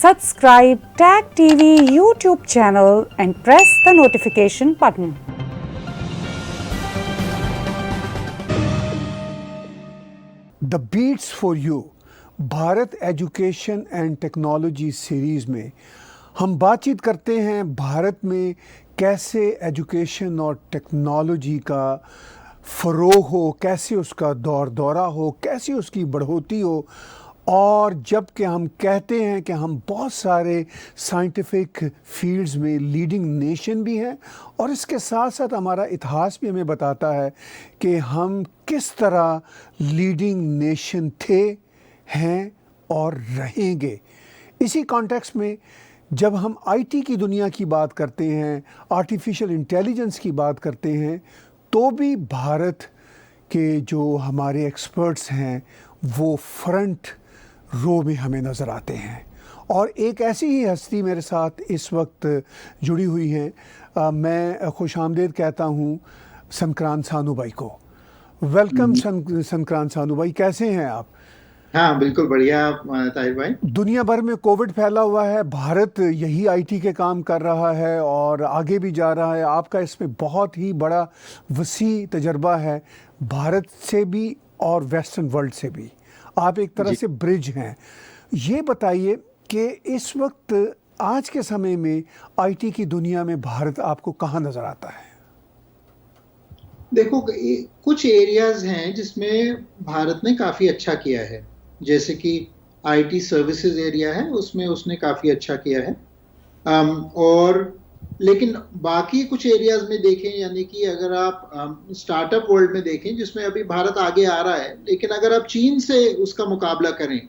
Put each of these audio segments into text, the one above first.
Subscribe Tag TV YouTube channel and press the notification button. The beats for you Bharat education and technology series में हम बातचीत करते हैं भारत में कैसे एजुकेशन और टेक्नोलॉजी का फ़रोग़ हो, कैसे उसका दौरा हो, कैसे उसकी बढ़ोतरी हो। और जबकि हम कहते हैं कि हम बहुत सारे साइंटिफिक फील्ड्स में लीडिंग नेशन भी हैं और इसके साथ साथ हमारा इतिहास भी हमें बताता है कि हम किस तरह लीडिंग नेशन थे, हैं और रहेंगे। इसी कॉन्टेक्स्ट में जब हम आईटी की दुनिया की बात करते हैं, आर्टिफिशियल इंटेलिजेंस की बात करते हैं, तो भी भारत के जो हमारे एक्सपर्ट्स हैं वो फ्रंट रो में हमें नज़र आते हैं। और एक ऐसी ही हस्ती मेरे साथ इस वक्त जुड़ी हुई हैं। मैं खुशामदीद कहता हूँ संक्रांत सानू भाई को। वेलकम संक्रांत सानू भाई, कैसे हैं आप? हाँ, बिल्कुल बढ़िया ताहिर भाई। दुनिया भर में कोविड फैला हुआ है, भारत यही आईटी के काम कर रहा है और आगे भी जा रहा है। आपका इसमें बहुत ही बड़ा वसी तजर्बा है, भारत से भी और वेस्टर्न वर्ल्ड से भी। आप एक तरह से ब्रिज हैं। ये बताइए कि इस वक्त आज के समय में आईटी की दुनिया में भारत आपको कहाँ नज़र आता है? देखो, कुछ एरियाज हैं जिसमें भारत ने काफ़ी अच्छा किया है, जैसे कि आईटी सर्विसेज एरिया है, उसमें उसने काफ़ी अच्छा किया है। और लेकिन बाकी कुछ एरियाज में देखें, यानी कि अगर आप स्टार्टअप वर्ल्ड में देखें जिसमें अभी भारत आगे आ रहा है, लेकिन अगर आप चीन से उसका मुकाबला करें,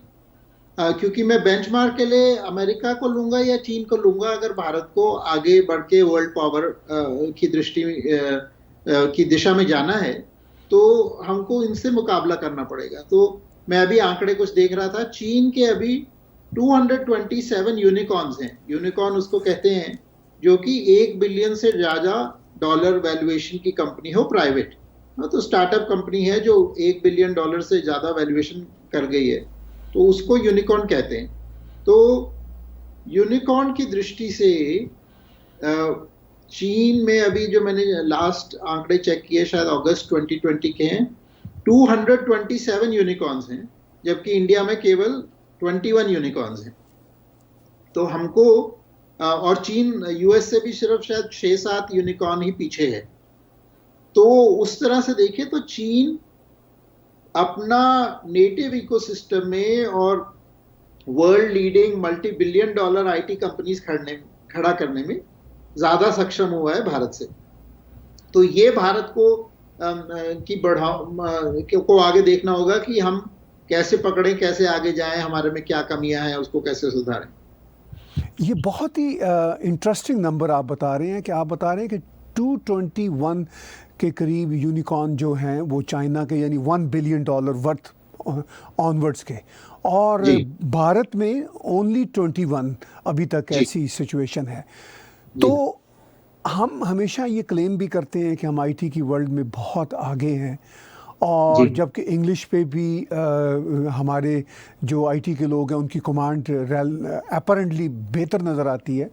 क्योंकि मैं बेंचमार्क के लिए अमेरिका को लूंगा या चीन को लूंगा, अगर भारत को आगे बढ़ के वर्ल्ड पावर की दृष्टि की दिशा में जाना है तो हमको इनसे मुकाबला करना पड़ेगा। तो मैं अभी आंकड़े कुछ देख रहा था, चीन के अभी 227 यूनिकॉर्न्स हैं। यूनिकॉर्न उसको कहते हैं जो कि 1 बिलियन से ज़्यादा डॉलर वैल्यूएशन की कंपनी हो, प्राइवेट। तो स्टार्टअप कंपनी है जो 1 बिलियन डॉलर से ज़्यादा वैल्यूएशन कर गई है, तो उसको यूनिकॉर्न कहते हैं। तो यूनिकॉर्न की दृष्टि से चीन में अभी जो मैंने लास्ट आंकड़े चेक किए, शायद अगस्त 2020 के हैं, 227 यूनिकॉर्न्स हैं, जबकि इंडिया में केवल 21 यूनिकॉर्न्स हैं। तो हमको और चीन यूएस से भी सिर्फ शायद 6-7 यूनिकॉर्न ही पीछे है। तो उस तरह से देखें तो चीन अपना नेटिव इकोसिस्टम में और world leading multi billion dollar IT companies खड़ा करने में ज़्यादा सक्षम हुआ है भारत से। तो ये भारत को को आगे देखना होगा कि हम कैसे पकड़ें, कैसे आगे जाएं, हमारे में क्या कमियां हैं, उसको कैसे सुधारें। ये बहुत ही इंटरेस्टिंग नंबर आप बता रहे हैं कि 221 के करीब यूनिकॉर्न जो हैं वो चाइना के, यानी $1 बिलियन वर्थ ऑनवर्ड्स के, और भारत में ओनली 21 अभी तक ऐसी सिचुएशन है। तो हम हमेशा ये क्लेम भी करते हैं कि हम आईटी की वर्ल्ड में बहुत आगे हैं, और जबकि इंग्लिश पे भी हमारे जो आईटी के लोग हैं उनकी कमांड अपरेंटली बेहतर नज़र आती है।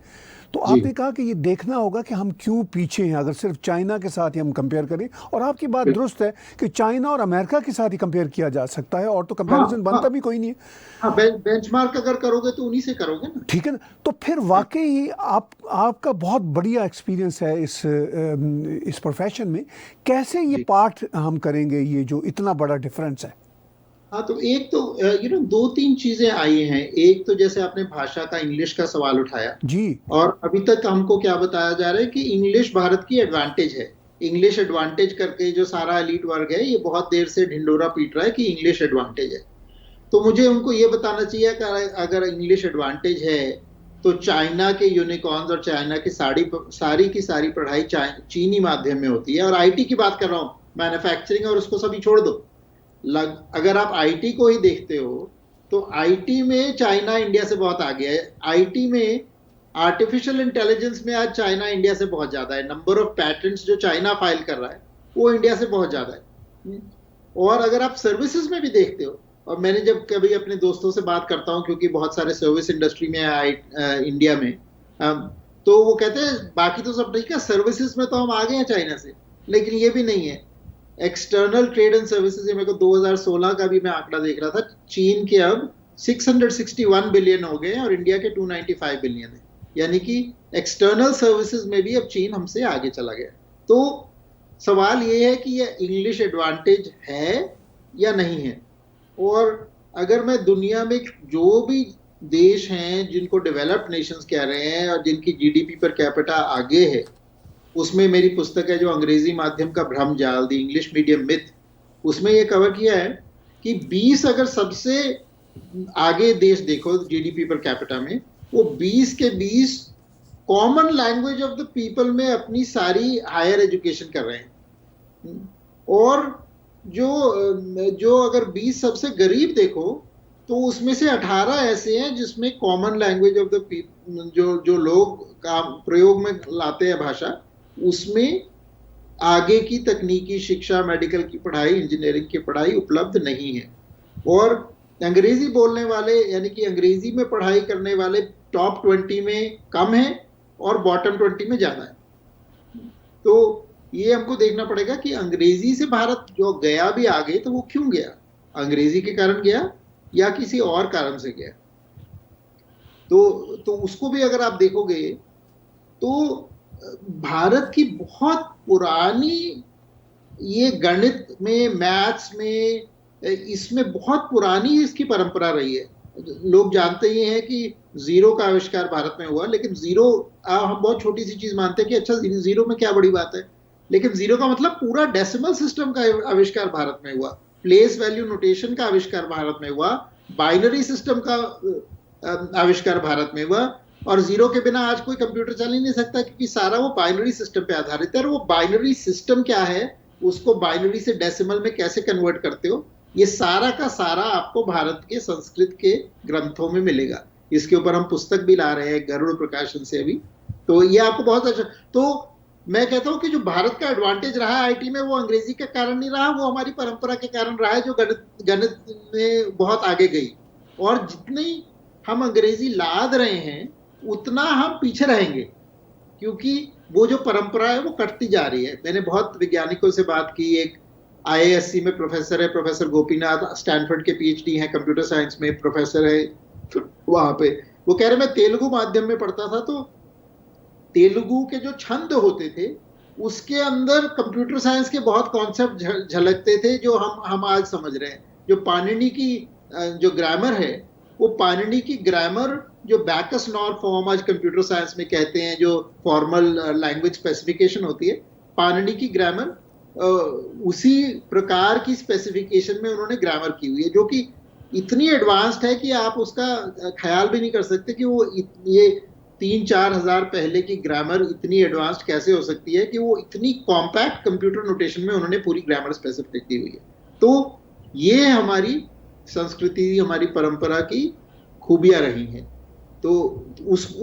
तो आपने कहा कि ये देखना होगा कि हम क्यों पीछे हैं अगर सिर्फ चाइना के साथ ही हम कंपेयर करें, और आपकी बात दुरुस्त है कि चाइना और अमेरिका के साथ ही कंपेयर किया जा सकता है, और तो कंपैरिजन बनता भी कोई नहीं है। हाँ, बेंचमार्क अगर करोगे तो उन्हीं से करोगे ना। ठीक है ना। तो फिर वाकई आपका बहुत बढ़िया एक्सपीरियंस है इस प्रोफेशन में। कैसे ये पार्ट हम करेंगे, ये जो इतना बड़ा डिफरेंस है? हाँ, तो एक तो 2-3 चीजें आई हैं। एक तो जैसे आपने भाषा का, इंग्लिश का सवाल उठाया जी, और अभी तक हमको क्या बताया जा रहा है कि इंग्लिश भारत की एडवांटेज है। इंग्लिश एडवांटेज करके जो सारा एलीट वर्ग है ये बहुत देर से ढिंडोरा पीट रहा है कि इंग्लिश एडवांटेज है। तो मुझे उनको ये बताना चाहिए कि अगर इंग्लिश एडवांटेज है तो चाइना के यूनिकॉर्न्स और चाइना की सारी की सारी पढ़ाई चीनी माध्यम में होती है। और आईटी की बात कर रहा हूँ, मैन्युफैक्चरिंग और उसको सभी छोड़ दो। अगर आप आईटी को ही देखते हो तो आईटी में चाइना इंडिया से बहुत आगे है। आईटी में आर्टिफिशियल इंटेलिजेंस में आज चाइना इंडिया से बहुत ज्यादा है। नंबर ऑफ पैटेंट्स जो चाइना फाइल कर रहा है वो इंडिया से बहुत ज्यादा है। और अगर आप सर्विसेज में भी देखते हो और मैंने जब कभी अपने दोस्तों से बात करता हूँ, क्योंकि बहुत सारे सर्विस इंडस्ट्री में इंडिया में, तो वो कहते हैं बाकी तो सब ठीक है, सर्विसेज में तो हम आगे हैं चाइना से, लेकिन ये भी नहीं है। एक्सटर्नल ट्रेड एंड सर्विसेज, मेरे को 2016 का भी मैं आंकड़ा देख रहा था, चीन के अब 661 बिलियन हो गए और इंडिया के 295 बिलियन है। यानी कि एक्सटर्नल सर्विसेज में भी अब चीन हमसे आगे चला गया। तो सवाल ये है कि ये इंग्लिश एडवांटेज है या नहीं है। और अगर मैं दुनिया में जो भी देश हैं जिनको डेवलप्ड नेशंस कह रहे हैं और जिनकी जीडीपी पर कैपिटा आगे है, उसमें मेरी पुस्तक है जो अंग्रेजी माध्यम का भ्रम जाल, द इंग्लिश मीडियम मिथ, उसमें ये कवर किया है कि 20 अगर सबसे आगे देश देखो जीडीपी पर कैपिटा में, वो 20 के 20 common language of the people में अपनी सारी हायर एजुकेशन कर रहे हैं। और जो अगर 20 सबसे गरीब देखो तो उसमें से 18 ऐसे हैं जिसमें common language of the people, जो लोग काम प्रयोग में लाते हैं भाषा, उसमें आगे की तकनीकी शिक्षा, मेडिकल की पढ़ाई, इंजीनियरिंग की पढ़ाई उपलब्ध नहीं है। और अंग्रेजी बोलने वाले यानी कि अंग्रेजी में पढ़ाई करने वाले टॉप 20 में कम है और बॉटम 20 में ज्यादा है। तो ये हमको देखना पड़ेगा कि अंग्रेजी से भारत जो गया भी आगे, तो वो क्यों गया? अंग्रेजी के कारण गया या किसी और कारण से गया? तो उसको भी अगर आप देखोगे तो भारत की बहुत पुरानी ये गणित में, मैथ्स में, इसमें बहुत पुरानी इसकी परंपरा रही है। लोग जानते ही हैं कि जीरो का आविष्कार भारत में हुआ, लेकिन जीरो हम बहुत छोटी सी चीज मानते हैं कि अच्छा जीरो में क्या बड़ी बात है, लेकिन जीरो का मतलब पूरा डेसिमल सिस्टम का आविष्कार भारत में हुआ, प्लेस वैल्यू नोटेशन का आविष्कार भारत में हुआ, बाइनरी सिस्टम का आविष्कार भारत में हुआ। और जीरो के बिना आज कोई कंप्यूटर चल ही नहीं सकता, क्योंकि सारा वो बाइनरी सिस्टम पे आधारित है। और वो बाइनरी सिस्टम क्या है, उसको बाइनरी से डेसिमल में कैसे कन्वर्ट करते हो, ये सारा का सारा आपको भारत के संस्कृत के ग्रंथों में मिलेगा। इसके ऊपर हम पुस्तक भी ला रहे हैं गरुड़ प्रकाशन से अभी, तो ये आपको बहुत अच्छा। तो मैं कहता हूं कि जो भारत का एडवांटेज रहा है आईटी में, वो अंग्रेजी के कारण नहीं रहा, वो हमारी परंपरा के कारण रहा है, जो गणित में बहुत आगे गई। और जितनी हम अंग्रेजी लाद रहे हैं उतना हम पीछे रहेंगे, क्योंकि वो जो परंपरा है वो कटती जा रही है। मैंने बहुत वैज्ञानिकों से बात की, एक आईआईएससी में प्रोफेसर है, प्रोफेसर गोपीनाथ, स्टैनफोर्ड के पीएचडी हैं, कंप्यूटर साइंस में प्रोफेसर है वहां पे। वो कह रहे मैं तेलुगु माध्यम में पढ़ता था, तो तेलुगु के जो छंद होते थे उसके अंदर कंप्यूटर साइंस के बहुत कॉन्सेप्ट झलकते थे जो हम आज समझ रहे हैं। जो पाणिनि की जो ग्रामर है, वो पाणिनि की ग्रामर जो बैकस नॉर फॉर्म आज कंप्यूटर साइंस में कहते हैं, जो फॉर्मल लैंग्वेज स्पेसिफिकेशन होती है, पाणिनि की ग्रामर उसी प्रकार की स्पेसिफिकेशन में उन्होंने ग्रामर की हुई है, जो कि इतनी एडवांस्ड है कि आप उसका ख्याल भी नहीं कर सकते कि वो ये 3-4 हजार पहले की ग्रामर इतनी एडवांस्ड कैसे हो सकती है, कि वो इतनी कॉम्पैक्ट कंप्यूटर नोटेशन में उन्होंने पूरी ग्रामर स्पेसिफिक की हुई है। तो ये हमारी संस्कृति, हमारी परंपरा की खूबियां रही हैं। तो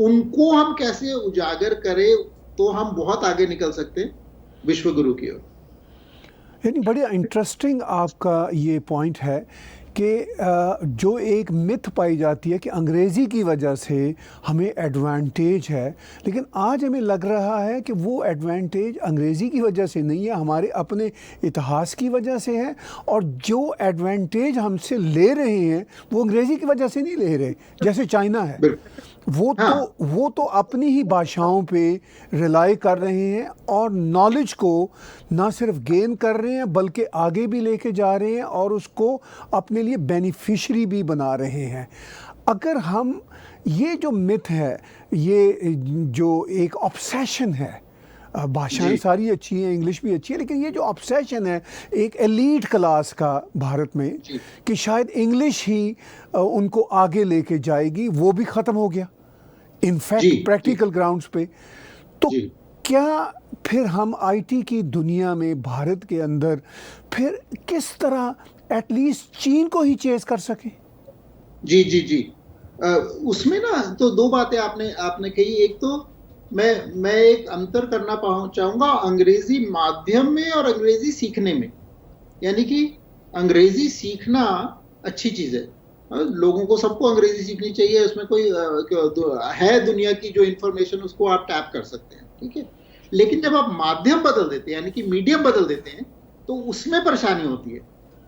उनको हम कैसे उजागर करें तो हम बहुत आगे निकल सकते हैं विश्व गुरु की ओर। यानी बड़ा इंटरेस्टिंग आपका ये पॉइंट है कि जो एक मिथ पाई जाती है कि अंग्रेज़ी की वजह से हमें एडवांटेज है, लेकिन आज हमें लग रहा है कि वो एडवांटेज अंग्रेज़ी की वजह से नहीं है, हमारे अपने इतिहास की वजह से है। और जो एडवांटेज हमसे ले रहे हैं वो अंग्रेज़ी की वजह से नहीं ले रहे। जैसे चाइना है, वो तो अपनी ही भाषाओं पे रिलाई कर रहे हैं और नॉलेज को ना सिर्फ गेन कर रहे हैं बल्कि आगे भी लेके जा रहे हैं और उसको अपने लिए बेनिफिशरी भी बना रहे हैं। अगर हम ये जो मिथ है, ये जो एक ऑब्सेशन है, भाषाएं सारी अच्छी हैं, इंग्लिश भी अच्छी है, लेकिन ये जो ऑब्सेशन है एक एलीट क्लास का भारत में कि शायद इंग्लिश ही उनको आगे लेके जाएगी, वो भी ख़त्म हो गया इनफैक्ट प्रैक्टिकल ग्राउंड्स पे। तो क्या फिर हम आईटी की दुनिया में भारत के अंदर फिर किस तरह एटलीस्ट चीन को ही चेस कर सकें? जी उसमें ना तो दो बातें आपने कही। एक तो मैं एक अंतर करना चाहूंगा अंग्रेजी माध्यम में और अंग्रेजी सीखने में। यानी कि अंग्रेजी सीखना अच्छी चीज़ है। लोगों को सबको अंग्रेजी सीखनी चाहिए, उसमें कोई है दुनिया की जो इंफॉर्मेशन उसको आप टैप कर सकते हैं, ठीक है। लेकिन जब आप माध्यम बदल देते हैं, यानी कि मीडियम बदल देते हैं, तो उसमें परेशानी होती है।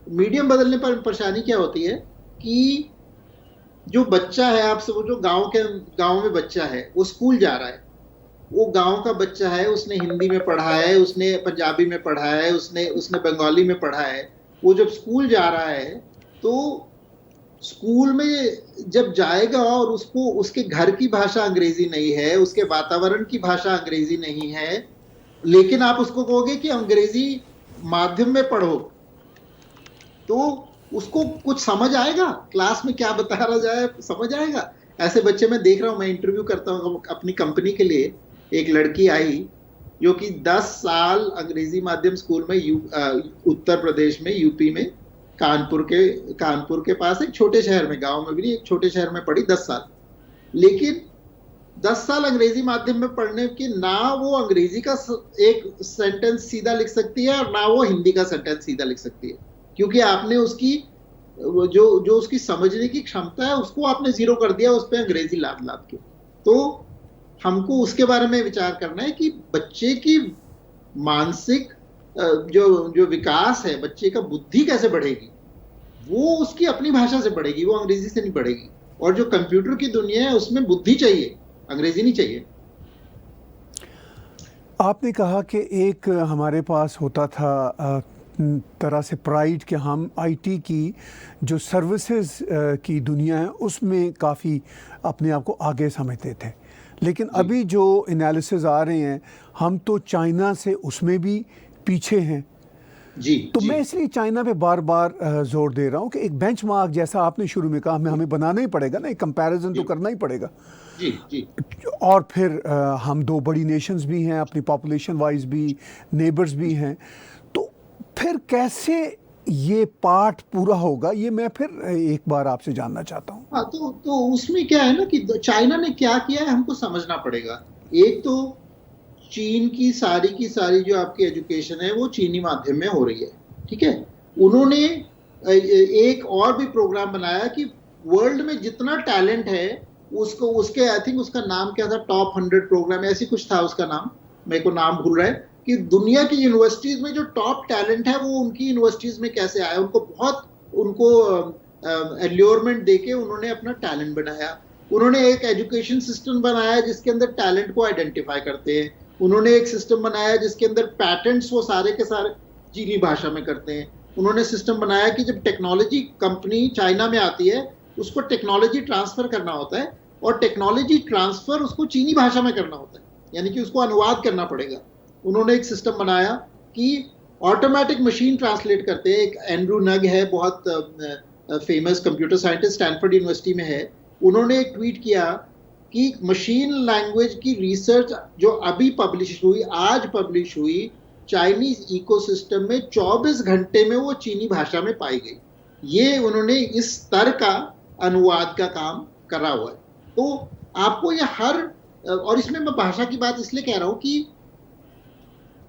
मीडियम बदलने पर परेशानी क्या होती है कि जो बच्चा है, आपसे वो जो गांव में बच्चा है, वो स्कूल जा रहा है, वो गांव का बच्चा है, उसने हिंदी में पढ़ा है, उसने पंजाबी में पढ़ा है, उसने बंगाली में पढ़ा है। वो जब स्कूल जा रहा है तो स्कूल में जब जाएगा और उसको उसके घर की भाषा अंग्रेजी नहीं है, उसके वातावरण की भाषा अंग्रेजी नहीं है, लेकिन आप उसको कहोगे कि अंग्रेजी माध्यम में पढ़ो, तो उसको कुछ समझ आएगा? क्लास में क्या बता रहा जाए समझ आएगा? ऐसे बच्चे मैं देख रहा हूं, मैं इंटरव्यू करता हूं अपनी कंपनी के लिए। एक लड़की आई जो कि 10 साल अंग्रेजी माध्यम स्कूल में उत्तर प्रदेश में, यूपी में, कानपुर के पास एक छोटे शहर में, गांव में भी नहीं, एक छोटे शहर में पढ़ी 10 साल। लेकिन 10 साल अंग्रेजी माध्यम में पढ़ने की, ना वो अंग्रेजी का एक सेंटेंस सीधा लिख सकती है और ना वो हिंदी का सेंटेंस सीधा लिख सकती है, क्योंकि आपने उसकी जो उसकी समझने की क्षमता है उसको आपने जीरो कर दिया उस पर अंग्रेजी लाद लाद के। तो हमको उसके बारे में विचार करना है कि बच्चे की मानसिक जो विकास है, बच्चे का बुद्धि कैसे बढ़ेगी, वो उसकी अपनी भाषा से बढ़ेगी, वो अंग्रेजी से नहीं बढ़ेगी। और जो कंप्यूटर की दुनिया है उसमें बुद्धि चाहिए, अंग्रेजी नहीं चाहिए। आपने कहा कि एक हमारे पास होता था तरह से प्राइड कि हम आईटी की जो सर्विसेज की दुनिया है उसमें काफ़ी अपने आप को आगे समझते थे, लेकिन अभी जो एनालिसिस आ रहे हैं हम तो चाइना से उसमें भी पीछे हैं। तो मैं इसलिए चाइना पे बार बार जोर दे रहा हूँ कि एक बेंचमार्क जैसा आपने शुरू में कहा हमें बनाना ही पड़ेगा ना, एक कंपैरिजन तो करना ही पड़ेगा। जी। और फिर हम दो बड़ी नेशंस भी हैं, अपनी पॉपुलेशन वाइज भी नेबर्स भी हैं, तो फिर कैसे ये पार्ट पूरा होगा, ये मैं फिर एक बार आपसे जानना चाहता हूँ। हाँ, तो उसमें क्या है ना कि चाइना ने क्या किया है हमको समझना पड़ेगा। एक तो चीन की सारी जो आपकी एजुकेशन है वो चीनी माध्यम में हो रही है, ठीक है। उन्होंने एक और भी प्रोग्राम बनाया कि वर्ल्ड में जितना टैलेंट है उसके आई थिंक उसका नाम क्या था, टॉप 100 प्रोग्राम, ऐसी कुछ था उसका नाम, मेरे को नाम भूल रहा है, कि दुनिया की यूनिवर्सिटीज में जो टॉप टैलेंट है वो उनकी यूनिवर्सिटीज में कैसे आया। उनको एल्योरमेंट देके उन्होंने अपना टैलेंट बनाया। उन्होंने एक एजुकेशन सिस्टम बनाया जिसके अंदर टैलेंट को आइडेंटिफाई करते हैं। उन्होंने एक सिस्टम बनाया जिसके अंदर पैटेंट्स वो सारे के सारे चीनी भाषा में करते हैं। उन्होंने सिस्टम बनाया कि जब टेक्नोलॉजी कंपनी चाइना में आती है उसको टेक्नोलॉजी ट्रांसफर करना होता है, और टेक्नोलॉजी ट्रांसफर उसको चीनी भाषा में करना होता है, यानी कि उसको अनुवाद करना पड़ेगा। उन्होंने एक सिस्टम बनाया कि ऑटोमेटिक मशीन ट्रांसलेट करते हैं। एक एंड्रू नग है, बहुत famous computer scientist, Stanford university में है। उन्होंने एक ट्वीट किया कि मशीन लैंग्वेज की रिसर्च जो अभी आज पब्लिश हुई चाइनीज इकोसिस्टम में 24 घंटे में वो चीनी भाषा में पाई गई। ये उन्होंने इस स्तर का अनुवाद का काम करा हुआ है। तो आपको ये और इसमें मैं भाषा की बात इसलिए कह रहा हूं कि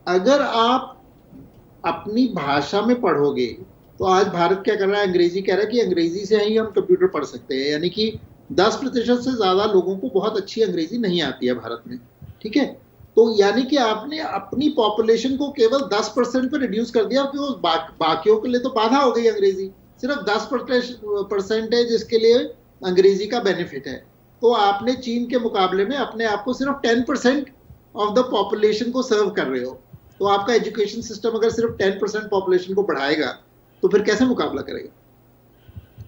अगर आप अपनी भाषा में पढ़ोगे, तो आज भारत क्या कर रहा है, अंग्रेजी कह रहा है कि अंग्रेजी से ही हम कंप्यूटर पढ़ सकते हैं, यानी कि 10% से ज्यादा लोगों को बहुत अच्छी अंग्रेजी नहीं आती है भारत में, ठीक है। तो यानी कि आपने अपनी पॉपुलेशन को केवल 10% पे रिड्यूस कर दिया, कि बाकियों के लिए तो बाधा हो गई अंग्रेजी। सिर्फ 10% है जिसके लिए अंग्रेजी का बेनिफिट है। तो आपने चीन के मुकाबले में अपने आप को सिर्फ 10% ऑफ द पॉपुलेशन को सर्व कर रहे हो। तो आपका एजुकेशन सिस्टम अगर सिर्फ 10% पॉपुलेशन को बढ़ाएगा तो फिर कैसे मुकाबला करेगा?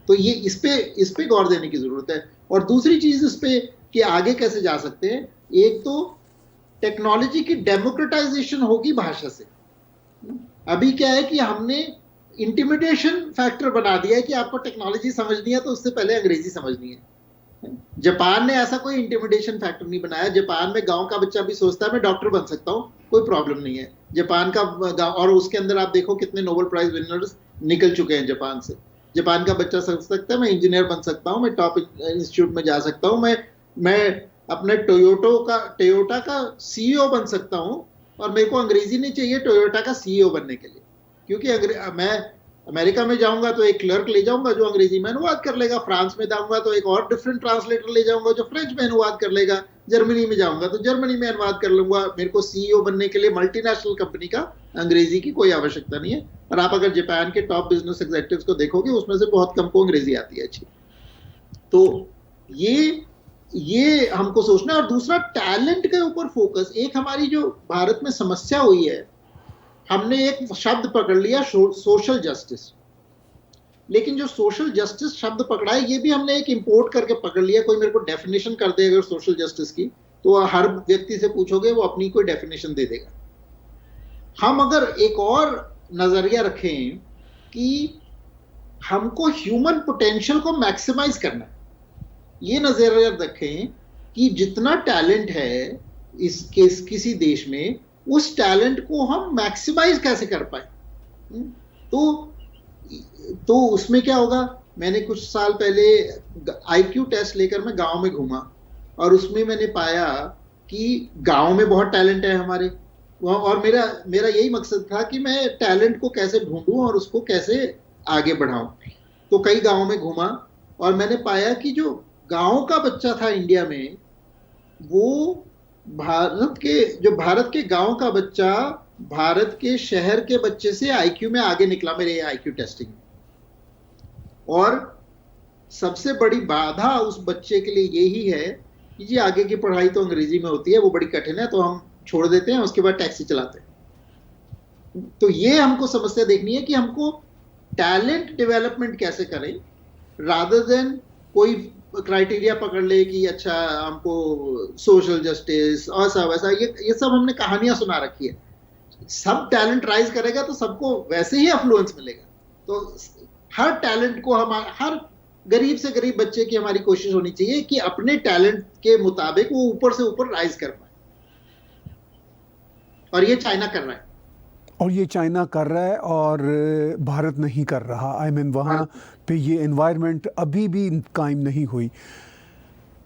तो ये इस पे गौर देने की जरूरत है। और दूसरी चीज इस पे कि आगे कैसे जा सकते हैं, एक तो टेक्नोलॉजी की डेमोक्रेटाइजेशन होगी भाषा से। अभी क्या है कि हमने इंटिमिडेशन फैक्टर बना दिया है कि आपको टेक्नोलॉजी समझनी है तो उससे पहले अंग्रेजी समझनी है। जापान ने ऐसा कोई इंटिमिडेशन फैक्टर नहीं बनाया। जापान में गांव का बच्चा भी सोचता है मैं डॉक्टर बन सकता हूं, कोई प्रॉब्लम नहीं है। जापान का और उसके अंदर आप देखो कितने नोबेल प्राइज विनर्स निकल चुके हैं जापान से। जापान का बच्चा सोच सकता है मैं इंजीनियर बन सकता हूं, मैं टॉप इंस्टीट्यूट में जा सकता हूं, मैं अपने टोयोटा का सीईओ बन सकता हूं, और मेरे को अंग्रेजी नहीं चाहिए टोयोटा का सीईओ बनने के लिए, क्योंकि मैं अमेरिका में जाऊंगा तो एक क्लर्क ले जाऊंगा जो अंग्रेजी में अनुवाद कर लेगा, फ्रांस में जाऊंगा तो एक और डिफरेंट ट्रांसलेटर ले जाऊंगा जो फ्रेंच में अनुवाद कर लेगा, जर्मनी में जाऊंगा तो जर्मनी में अनुवाद कर लूंगा। मेरे को सीईओ बनने के लिए मल्टीनेशनल कंपनी का अंग्रेजी की कोई आवश्यकता नहीं है। और आप अगर जापान के टॉप बिजनेस एग्जीक्यूटिव्स को देखोगे उसमें से बहुत कम को अंग्रेजी आती है अच्छी। तो ये हमको सोचना है। और दूसरा, टैलेंट के ऊपर फोकस। एक हमारी जो भारत में समस्या हुई है, हमने एक शब्द पकड़ लिया सोशल जस्टिस, लेकिन जो सोशल जस्टिस शब्द पकड़ा है ये भी हमने एक इंपोर्ट करके पकड़ लिया। कोई मेरे को डेफिनेशन कर दे अगर सोशल जस्टिस की, तो हर व्यक्ति से पूछोगे वो अपनी कोई डेफिनेशन दे देगा। हम अगर एक और नजरिया रखें कि हमको ह्यूमन पोटेंशियल को मैक्सिमाइज करना है, ये नजरिया रखें कि जितना टैलेंट है किसी देश में, उस टैलेंट को हम मैक्सिमाइज कैसे कर पाए। तो उसमें क्या होगा, मैंने कुछ साल पहले आईक्यू टेस्ट लेकर मैं गांव में घूमा और उसमें मैंने पाया कि गांव में बहुत टैलेंट है हमारे, और मेरा यही मकसद था कि मैं टैलेंट को कैसे ढूंढूं और उसको कैसे आगे बढ़ाऊं। तो कई गांवों में घूमा और मैंने पाया कि जो गांव का बच्चा था इंडिया में, वो भारत के गांव का बच्चा भारत के शहर के बच्चे से आईक्यू में आगे निकला मेरे आईक्यू टेस्टिंग में। और सबसे बड़ी बाधा उस बच्चे के लिए यही है कि जी आगे की पढ़ाई तो अंग्रेजी में होती है, वो बड़ी कठिन है, तो हम छोड़ देते हैं, उसके बाद टैक्सी चलाते हैं। तो ये हमको समस्या देखनी है कि हमको टैलेंट डेवलपमेंट कैसे करें, रादर देन कोई क्राइटेरिया पकड़ ले कि अच्छा हमको सोशल जस्टिस और सब ऐसा, ये सब हमने कहानियां सुना रखी है। सब टैलेंट राइज करेगा तो सबको वैसे ही अफ्लुएंस मिलेगा। तो हर टैलेंट को हर गरीब से गरीब बच्चे की हमारी कोशिश होनी चाहिए कि अपने टैलेंट के मुताबिक वो ऊपर से ऊपर राइज कर पाए। और ये चाइना कर रहा है। और ये चाइना कर रहा है और भारत नहीं कर रहा। आई मीन वहाँ पे ये एनवायरनमेंट अभी भी कायम नहीं हुई।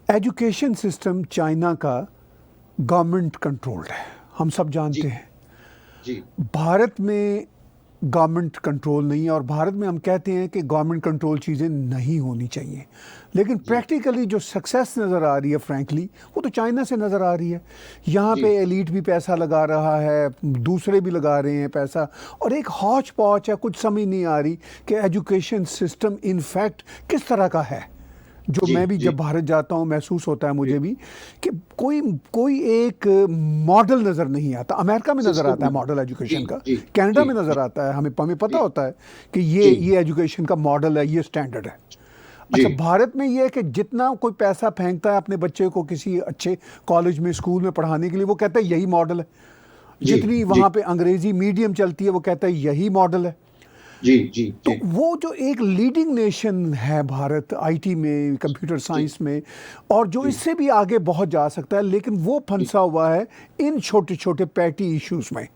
एजुकेशन सिस्टम चाइना का गवर्नमेंट कंट्रोल्ड है, हम सब जानते हैं। जी। भारत में गवर्नमेंट कंट्रोल नहीं है, और भारत में हम कहते हैं कि गवर्नमेंट कंट्रोल चीज़ें नहीं होनी चाहिए, लेकिन प्रैक्टिकली जो सक्सेस नज़र आ रही है फ्रैंकली वो तो चाइना से नज़र आ रही है। यहाँ पे एलीट भी पैसा लगा रहा है, दूसरे भी लगा रहे हैं पैसा, और एक हौच पौच है। कुछ समझ नहीं आ रही कि एजुकेशन सिस्टम इनफैक्ट किस तरह का है। जो मैं भी जब भारत जाता हूँ महसूस होता है मुझे भी कि कोई एक मॉडल नज़र नहीं आता। अमेरिका में नज़र आता है मॉडल एजुकेशन का, कनाडा में नज़र आता है, हमें पता होता है कि ये एजुकेशन का मॉडल है, ये स्टैंडर्ड है। अच्छा, भारत में ये है कि जितना कोई पैसा फेंकता है अपने बच्चे को किसी अच्छे कॉलेज में स्कूल में पढ़ाने के लिए, वो कहता है यही मॉडल है। जितनी वहाँ पे अंग्रेजी मीडियम चलती है वो कहता है यही मॉडल है। जी। तो वो जो एक लीडिंग नेशन है भारत आईटी में, कंप्यूटर साइंस में, और जो इससे भी आगे बहुत जा सकता है, लेकिन वो फंसा हुआ है इन छोटे छोटे पैटी इश्यूज में।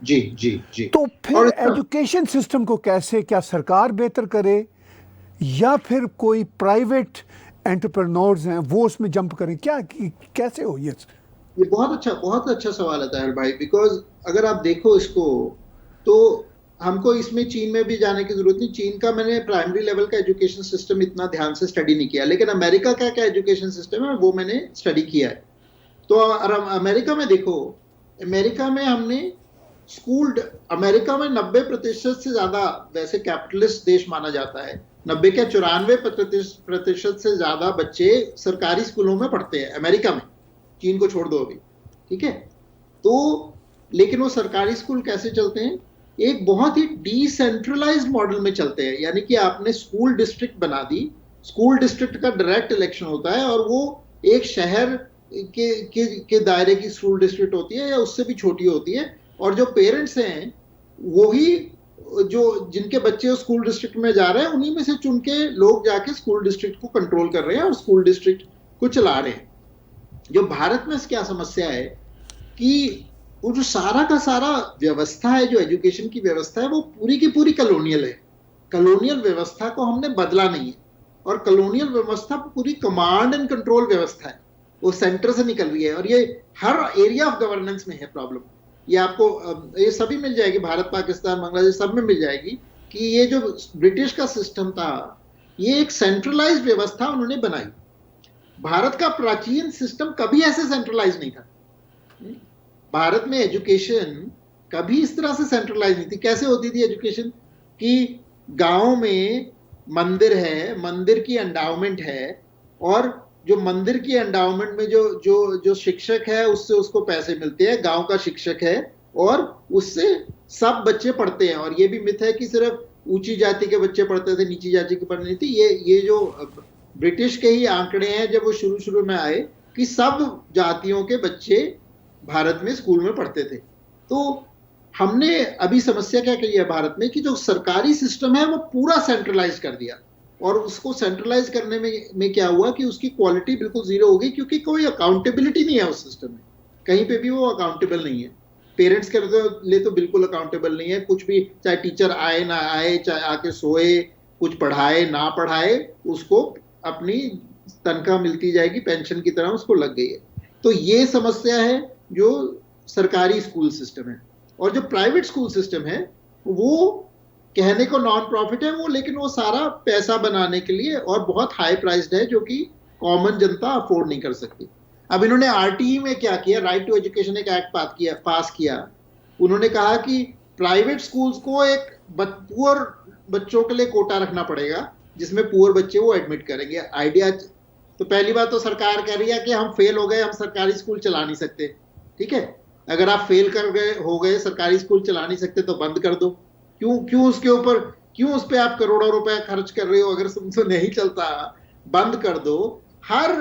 जी। तो फिर एजुकेशन सिस्टम को कैसे, क्या सरकार बेहतर करे या फिर कोई प्राइवेट एंटरप्रेन्योर्स हैं वो उसमें जंप करें, क्या कैसे हो ये बहुत अच्छा सवाल है ताहिर भाई। बिकॉज अगर आप देखो इसको, तो हमको इसमें चीन में भी जाने की जरूरत नहीं। चीन का मैंने प्राइमरी लेवल का एजुकेशन सिस्टम इतना ध्यान से स्टडी नहीं किया, लेकिन अमेरिका का क्या एजुकेशन सिस्टम है वो मैंने स्टडी किया है। तो अमेरिका में देखो, अमेरिका में हमने अमेरिका में 90% से ज्यादा, वैसे कैपिटलिस्ट देश माना जाता है, 90 क्या 94% से ज्यादा बच्चे सरकारी स्कूलों में पढ़ते हैं अमेरिका में। चीन को छोड़ दो अभी, ठीक है। तो लेकिन वो सरकारी स्कूल कैसे चलते हैं, एक बहुत ही डिसेंट्रलाइज्ड मॉडल में चलते हैं। यानी कि आपने स्कूल डिस्ट्रिक्ट बना दी, स्कूल डिस्ट्रिक्ट का डायरेक्ट इलेक्शन होता है, और वो एक शहर के दायरे की स्कूल डिस्ट्रिक्ट होती है या उससे भी छोटी होती है। और जो पेरेंट्स हैं वही जो जिनके बच्चे स्कूल डिस्ट्रिक्ट में जा रहे हैं, उन्हीं में से चुन के लोग जाके स्कूल डिस्ट्रिक्ट को कंट्रोल कर रहे हैं और स्कूल डिस्ट्रिक्ट को चला रहे हैं। जो भारत में क्या समस्या है कि वो जो सारा का सारा व्यवस्था है, जो एजुकेशन की व्यवस्था है, वो पूरी की पूरी कॉलोनियल है। कॉलोनियल व्यवस्था को हमने बदला नहीं है, और कॉलोनियल व्यवस्था पूरी कमांड एंड कंट्रोल व्यवस्था है, वो सेंटर से निकल रही है। और ये हर एरिया ऑफ गवर्नेंस में है प्रॉब्लम। ये आपको ये सभी मिल जाएगी, भारत, पाकिस्तान, बांग्लादेश सब में मिल जाएगी कि ये जो ब्रिटिश का सिस्टम था, ये एक सेंट्रलाइज्ड व्यवस्था उन्होंने बनाई। भारत का प्राचीन सिस्टम कभी ऐसे सेंट्रलाइज नहीं था। भारत में एजुकेशन कभी इस तरह से सेंट्रलाइज नहीं थी। कैसे होती थी एजुकेशन कि गांव में मंदिर है, मंदिर की एंडाउमेंट है, और जो मंदिर की एंडाउमेंट में जो जो जो शिक्षक है उससे उसको पैसे मिलते हैं, गांव का शिक्षक है, और उससे सब बच्चे पढ़ते हैं। और ये भी मिथ है कि सिर्फ ऊंची जाति के बच्चे पढ़ते थे, नीची जाति के पढ़ते नहीं थे। ये जो ब्रिटिश के ही आंकड़े हैं जब वो शुरू शुरू में आए कि सब जातियों के बच्चे भारत में स्कूल में पढ़ते थे। तो हमने अभी समस्या क्या की है भारत में कि जो सरकारी सिस्टम है वो पूरा सेंट्रलाइज कर दिया, और उसको सेंट्रलाइज करने में क्या हुआ कि उसकी क्वालिटी बिल्कुल जीरो हो गई, क्योंकि कोई अकाउंटेबिलिटी नहीं है उस सिस्टम में। कहीं पे भी वो अकाउंटेबल नहीं है। पेरेंट्स के लिए तो बिल्कुल अकाउंटेबल नहीं है कुछ भी, चाहे टीचर आए ना आए, चाहे आके सोए, कुछ पढ़ाए ना पढ़ाए, उसको अपनी तनख्वाह मिलती जाएगी, पेंशन की तरह उसको लग गई है। तो ये समस्या है जो सरकारी स्कूल सिस्टम है। और जो प्राइवेट स्कूल सिस्टम है वो कहने को नॉन प्रॉफिट है वो, लेकिन वो सारा पैसा बनाने के लिए और बहुत हाई प्राइस्ड है, जो कि कॉमन जनता अफोर्ड नहीं कर सकती। अब इन्होंने आरटीई में क्या किया, राइट टू एजुकेशन एक एक्ट पास किया। उन्होंने कहा कि प्राइवेट स्कूल्स को एक पुअर बच्चों के लिए कोटा रखना पड़ेगा, जिसमें पुअर बच्चे वो एडमिट करेंगे। आइडिया तो पहली बात तो सरकार कह रही है कि हम फेल हो गए, हम सरकारी स्कूल चला नहीं सकते। ठीक है, अगर आप फेल कर गए हो गए, सरकारी स्कूल चला नहीं सकते, तो बंद कर दो। क्यों उसके ऊपर, क्यों उस पर आप करोड़ों रुपए खर्च कर रहे हो? अगर तुमसे नहीं चलता, बंद कर दो। हर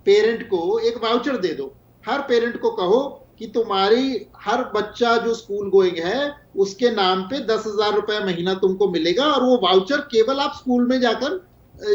पेरेंट को एक वाउचर दे दो। हर पेरेंट को कहो कि तुम्हारी हर बच्चा जो स्कूल गोइंग है उसके नाम पे 10,000 रुपए महीना तुमको मिलेगा, और वो वाउचर केवल आप स्कूल में जाकर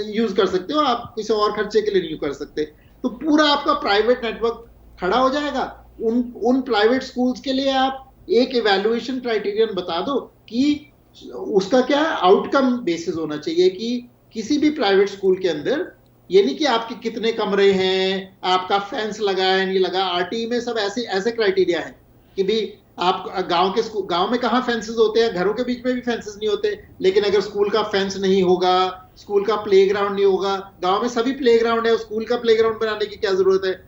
यूज कर सकते हो, आप किसी और खर्चे के लिए नहीं कर सकते। तो पूरा आपका प्राइवेट नेटवर्क खड़ा हो जाएगा। उन प्राइवेट स्कूल्स के लिए आप एक इवैल्यूएशन क्राइटेरियन बता दो कि उसका क्या आउटकम बेसिस होना चाहिए, कि किसी भी प्राइवेट स्कूल के अंदर ये नहीं कि आपके कितने कमरे हैं, आपका फेंस लगा है नहीं लगा। आरटीई में सब ऐसे क्राइटेरिया है कि भी आप गांव में कहाँ फेंसेस होते हैं, घरों के बीच में भी फेंसेस नहीं होते। लेकिन अगर स्कूल का फेंस नहीं होगा, स्कूल का प्लेग्राउंड नहीं होगा, गांव में सभी प्लेग्राउंड है, स्कूल का प्लेग्राउंड बनाने की क्या जरूरत है?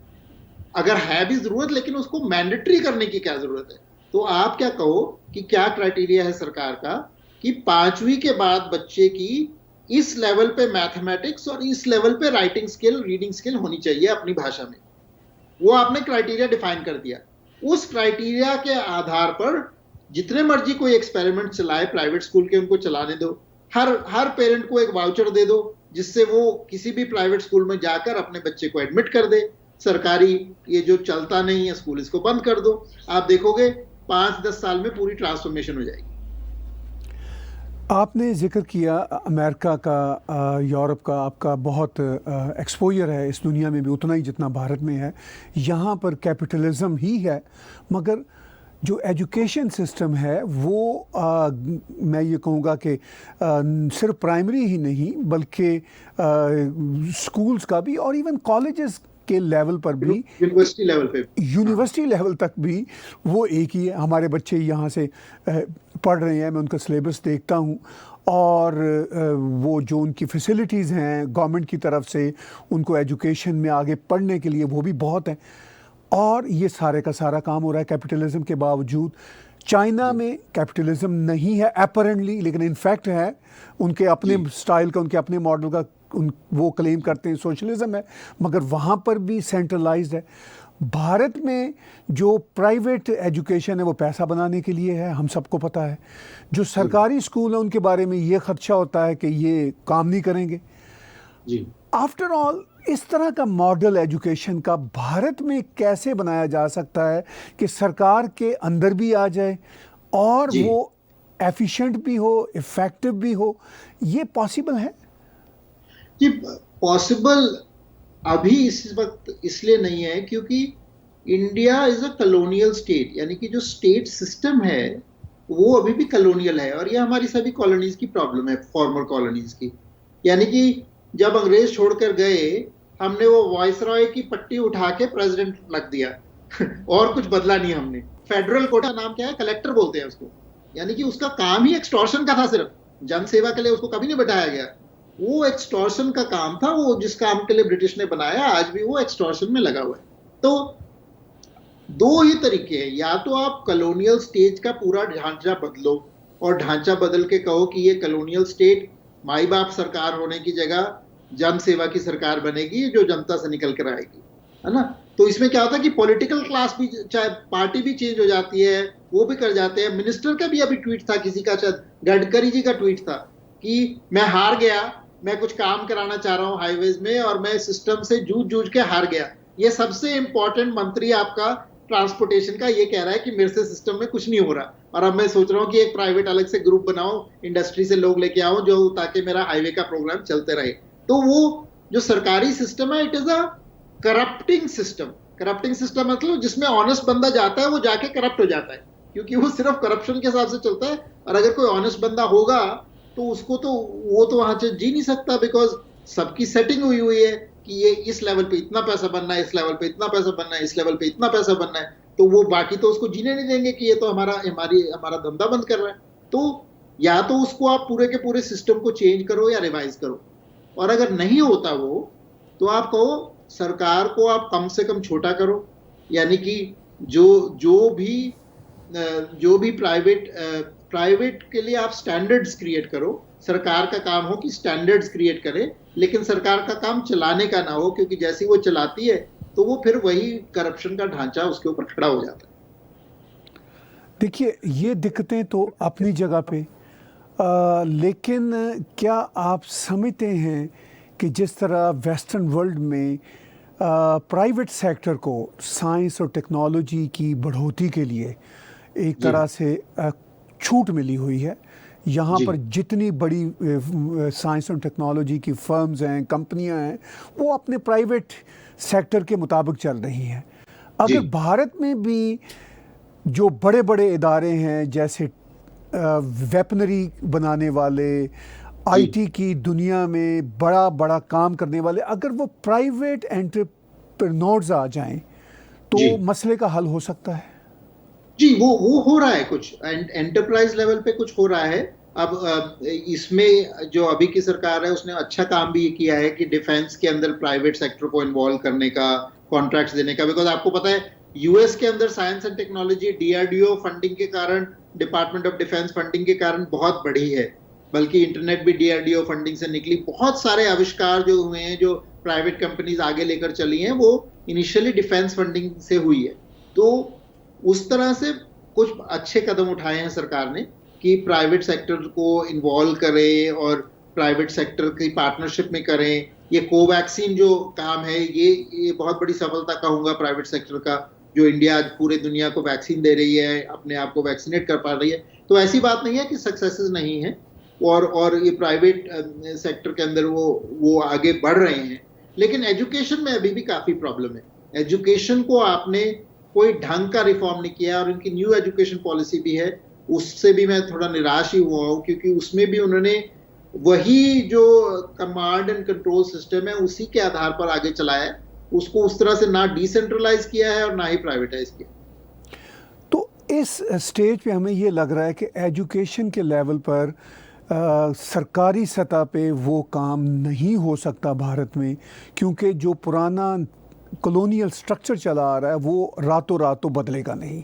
अगर है भी जरूरत, लेकिन उसको मैंडेटरी करने की क्या जरूरत है? तो आप क्या कहो कि क्या क्राइटेरिया है सरकार का कि 5वीं के बाद बच्चे की इस लेवल पे मैथमेटिक्स और इस लेवल पे राइटिंग स्किल, रीडिंग स्किल होनी चाहिए अपनी भाषा में। वो आपने क्राइटेरिया डिफाइन कर दिया। उस क्राइटेरिया के आधार पर जितने मर्जी कोई एक्सपेरिमेंट चलाए प्राइवेट स्कूल के, उनको चलाने दो। हर पेरेंट को एक वाउचर दे दो, जिससे वो किसी भी प्राइवेट स्कूल में जाकर अपने बच्चे को एडमिट कर दे। सरकारी ये जो चलता नहीं है स्कूल, इसको बंद कर दो। आप देखोगे 5-10 साल में पूरी ट्रांसफॉर्मेशन हो जाएगी। आपने जिक्र किया अमेरिका का, यूरोप का, आपका बहुत एक्सपोजर है इस दुनिया में भी उतना ही जितना भारत में है। यहाँ पर कैपिटलिज्म ही है, मगर जो एजुकेशन सिस्टम है वो मैं ये कहूँगा कि सिर्फ प्राइमरी ही नहीं बल्कि स्कूल्स का भी और इवन कॉलेजेस के लेवल पर भी, यूनिवर्सिटी लेवल तक भी वो एक ही है। हमारे बच्चे यहाँ से पढ़ रहे हैं, मैं उनका सिलेबस देखता हूँ, और वो जो उनकी फैसिलिटीज़ हैं गवर्नमेंट की तरफ से उनको एजुकेशन में आगे पढ़ने के लिए, वो भी बहुत है। और ये सारे का सारा काम हो रहा है कैपिटलिज्म के बावजूद। चाइना में कैपिटलिज्म नहीं है अपरेंटली, लेकिन इनफैक्ट है। उनके अपने स्टाइल का, उनके अपने मॉडल का वो क्लेम करते हैं सोशलिज्म है, मगर वहाँ पर भी सेंट्रलाइज्ड है। भारत में जो प्राइवेट एजुकेशन है वो पैसा बनाने के लिए है, हम सबको पता है। जो सरकारी स्कूल है उनके बारे में ये खदशा होता है कि ये काम नहीं करेंगे। आफ्टर ऑल, इस तरह का मॉडल एजुकेशन का भारत में कैसे बनाया जा सकता है कि सरकार के अंदर भी आ जाए और वो एफिशिएंट भी हो, इफेक्टिव भी हो? ये पॉसिबल है जी? पॉसिबल अभी इस वक्त इसलिए नहीं है क्योंकि India is a colonial state, यानी कि जो स्टेट सिस्टम है वो अभी भी कॉलोनियल है। और ये हमारी सभी कॉलोनीज की प्रॉब्लम है, फॉर्मर कॉलोनीज की। यानी कि जब अंग्रेज छोड़कर गए, हमने वो वाइसरॉय की पट्टी उठा के प्रेसिडेंट लग दिया और कुछ बदला नहीं हमने। फेडरल कोटा नाम क्या है, कलेक्टर बोलते हैं उसको। यानी कि उसका काम ही एक्सटॉर्शन का था सिर्फ, जन सेवा के लिए उसको कभी नहीं बैठाया गया। वो एक्सटॉर्शन का काम था, वो जिस काम के लिए ब्रिटिश ने बनाया, आज भी वो एक्सटॉर्शन में लगा हुआ है। तो दो ही तरीके हैं, या तो आप कॉलोनियल स्टेट का पूरा ढांचा बदलो और ढांचा बदल के कहो कि ये कॉलोनियल स्टेट माई बाप सरकार होने की जगह जन सेवा की सरकार बनेगी जो जनता से निकल कर आएगी, है ना। तो इसमें क्या होता है कि पॉलिटिकल क्लास भी, चाहे पार्टी भी चेंज हो जाती है, वो भी कर जाते हैं। मिनिस्टर का भी अभी ट्वीट था किसी का, शायद गडकरी जी का ट्वीट था कि मैं हार गया, मैं कुछ काम कराना चाह रहा हूं हाईवेज में और मैं सिस्टम से जूझ जूझ के हार गया। ये सबसे इंपॉर्टेंट मंत्री आपका ट्रांसपोर्टेशन का ये कह रहा है कि मेरे से सिस्टम में कुछ नहीं हो रहा और अब मैं सोच रहा हूँ कि एक प्राइवेट अलग से ग्रुप बनाऊं, इंडस्ट्री से लोग लेके आऊं जो, ताकि मेरा हाईवे का प्रोग्राम चलते रहे। तो वो जो सरकारी सिस्टम है, it is a corrupting system. Corrupting system मतलब जिसमें ऑनेस्ट बंदा जाता है वो जाके करप्ट हो जाता है, क्योंकि वो सिर्फ करप्शन के हिसाब से चलता है। और अगर कोई ऑनेस्ट बंदा होगा तो उसको तो वो तो वहां से जी नहीं सकता, बिकॉज सबकी सेटिंग हुई हुई है कि ये इस लेवल पे इतना पैसा बनना है, इस लेवल पे इतना पैसा बनना है, इस लेवल पे इतना पैसा बनना है। तो वो बाकी तो उसको जीने नहीं देंगे कि ये तो हमारा धंधा बंद कर रहा है। तो या तो उसको आप पूरे के पूरे सिस्टम को चेंज करो या रिवाइज करो, और अगर नहीं होता वो, तो आप कहो सरकार को आप कम से कम छोटा करो, यानी कि जो भी प्राइवेट के लिए आप स्टैंडर्ड्स क्रिएट करो। सरकार का काम हो कि स्टैंडर्ड्स क्रिएट करे, लेकिन सरकार का काम चलाने का ना हो, क्योंकि जैसी वो चलाती है तो वो फिर वही करप्शन का ढांचा उसके ऊपर खड़ा हो जाता है। देखिए, ये दिक्कतें तो अपनी जगह पे, लेकिन क्या आप समझते हैं कि जिस तरह वेस्टर्न वर्ल्ड में प्राइवेट सेक्टर को साइंस और टेक्नोलॉजी की बढ़ोतरी के लिए एक तरह से छूट मिली हुई है, यहाँ पर जितनी बड़ी साइंस और टेक्नोलॉजी की फर्म्स हैं, कंपनियां हैं, वो अपने प्राइवेट सेक्टर के मुताबिक चल रही हैं। अगर भारत में भी जो बड़े बड़े इदारे हैं, जैसे वेपनरी बनाने वाले, आईटी की दुनिया में बड़ा बड़ा काम करने वाले, अगर वो प्राइवेट एंटरप्रेन्योर्स आ जाएं तो मसले का हल हो सकता है। जी, वो हो रहा है, कुछ एंटरप्राइज लेवल पे कुछ हो रहा है। अब इसमें जो अभी की सरकार है उसने अच्छा काम भी किया है कि डिफेंस के अंदर प्राइवेट सेक्टर को इन्वॉल्व करने का, कॉन्ट्रैक्ट्स देने का। बिकॉज आपको पता है यूएस के अंदर science and technology DRDO funding के कारण, डिपार्टमेंट ऑफ डिफेंस फंडिंग के कारण बहुत बढ़ी है। बल्कि इंटरनेट भी डीआरडीओ फंडिंग से निकली। बहुत सारे आविष्कार जो हुए हैं, जो प्राइवेट कंपनीज आगे लेकर चली हैं, वो इनिशियली डिफेंस फंडिंग से हुई है। तो उस तरह से कुछ अच्छे कदम उठाए हैं सरकार ने कि प्राइवेट सेक्टर को इन्वॉल्व करें और प्राइवेट सेक्टर की पार्टनरशिप में करें। ये कोवैक्सीन जो काम है, ये बहुत बड़ी सफलता कहूंगा प्राइवेट सेक्टर का, जो इंडिया आज पूरे दुनिया को वैक्सीन दे रही है, अपने आप को वैक्सीनेट कर पा रही है। तो ऐसी बात नहीं है कि सक्सेसेस नहीं है, और ये प्राइवेट सेक्टर के अंदर वो आगे बढ़ रहे हैं। लेकिन एजुकेशन में अभी भी काफी प्रॉब्लम है। एजुकेशन को आपने कोई ढंग का रिफॉर्म नहीं किया, और उनकी न्यू एजुकेशन पॉलिसी भी है, उससे भी मैं थोड़ा निराश ही हुआ हूँ, क्योंकि उसमें भी उन्होंने वही जो कमांड एंड कंट्रोल सिस्टम है उसी के आधार पर आगे चलाया है। उसको उस तरह से ना डिसेंट्रलाइज किया है और ना ही प्राइवेटाइज किया। तो इस स्टेज पे हमें ये लग रहा है कि एजुकेशन के लेवल पर सरकारी सतह पे वो काम नहीं हो सकता भारत में, क्योंकि जो पुराना कॉलोनियल स्ट्रक्चर चला आ रहा है वो रातों रात तो बदलेगा नहीं।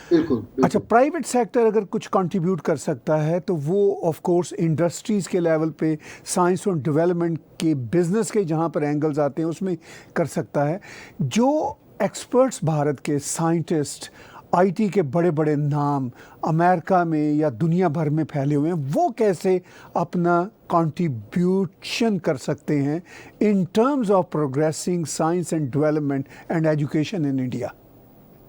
बिल्कुल। अच्छा, प्राइवेट सेक्टर अगर कुछ कंट्रीब्यूट कर सकता है तो वो ऑफ कोर्स इंडस्ट्रीज़ के लेवल पे, साइंस और डेवलपमेंट के, बिजनेस के जहाँ पर एंगल्स आते हैं उसमें कर सकता है। जो एक्सपर्ट्स भारत के, साइंटिस्ट, आईटी के बड़े बड़े नाम अमेरिका में या दुनिया भर में फैले हुए हैं, वो कैसे अपना कंट्रीब्यूशन कर सकते हैं in terms of progressing science and development and education in India?